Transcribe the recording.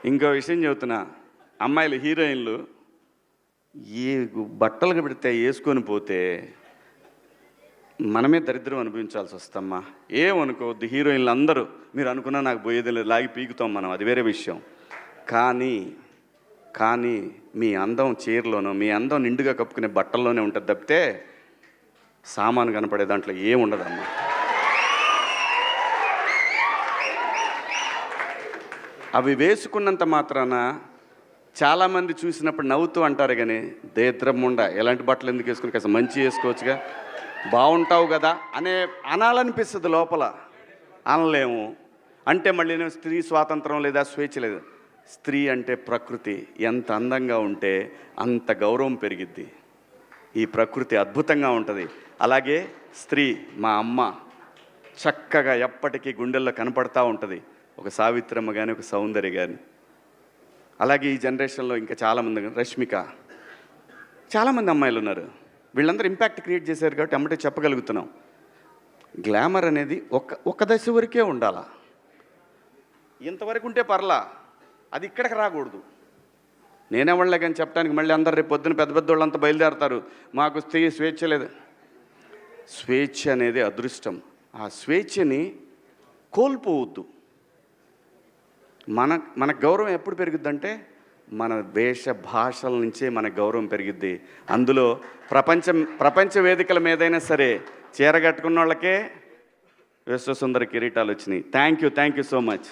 ఇంకో విషయం చెబుతున్నా, అమ్మాయిలు హీరోయిన్లు ఏ బట్టలు పెడితే వేసుకొని పోతే మనమే దరిద్రం అనిపించాల్సి వస్తమ్మా. ఏమనుకోవద్దు, హీరోయిన్లు అందరూ మీరు అనుకున్నా నాకు పోయేది లేదు, లాగి పీకుతాం మనం, అది వేరే విషయం. కానీ మీ అందం చీరలోనో, మీ అందం నిండుగా కప్పుకునే బట్టల్లోనే ఉంటుంది తప్పితే సామాను కనపడే దాంట్లో ఏముండదమ్మా. అవి వేసుకున్నంత మాత్రాన చాలామంది చూసినప్పుడు నవ్వుతూ అంటారు, కానీ దేద్రముండ ఎలాంటి బట్టలు ఎందుకు వేసుకుని కాస్త మంచి వేసుకోవచ్చుగా, బాగుంటావు కదా అనాలనిపిస్తుంది లోపల, అనలేము. అంటే మళ్ళీ స్త్రీ స్వాతంత్రం లేదా స్వేచ్ఛ లేదు. స్త్రీ అంటే ప్రకృతి, ఎంత అందంగా ఉంటే అంత గౌరవం పెరిగిద్ది. ఈ ప్రకృతి అద్భుతంగా ఉంటుంది. అలాగే స్త్రీ మా అమ్మ చక్కగా ఎప్పటికీ గుండెల్లో కనపడతా ఉంటుంది, ఒక సావిత్రమ్మ కానీ ఒక సౌందర్య కానీ. అలాగే ఈ జనరేషన్లో ఇంకా చాలామంది, రష్మిక, చాలామంది అమ్మాయిలు ఉన్నారు. వీళ్ళందరూ ఇంపాక్ట్ క్రియేట్ చేశారు కాబట్టి అమ్మటే చెప్పగలుగుతున్నాం. గ్లామర్ అనేది ఒక దశ వరకే ఉండాలా, ఇంతవరకు ఉంటే పర్లా, అది ఇక్కడికి రాకూడదు. నేనేవాళ్ళే కానీ చెప్పడానికి మళ్ళీ అందరు రేపు పొద్దున పెద్ద పెద్ద వాళ్ళంతా బయలుదేరతారు, మాకు స్వేచ్ఛ లేదు. స్వేచ్ఛ అనేది అదృష్టం. ఆ స్వేచ్ఛని కోల్పోవద్దు. మన గౌరవం ఎప్పుడు పెరుగుద్దంటే మన వేష భాషల నుంచే మన గౌరవం పెరిగిద్ది. అందులో ప్రపంచ వేదికల మీదైనా సరే చీర కట్టుకున్న వాళ్ళకే విశ్వసుందర కిరీటాలు వచ్చినాయి. Thank you so much.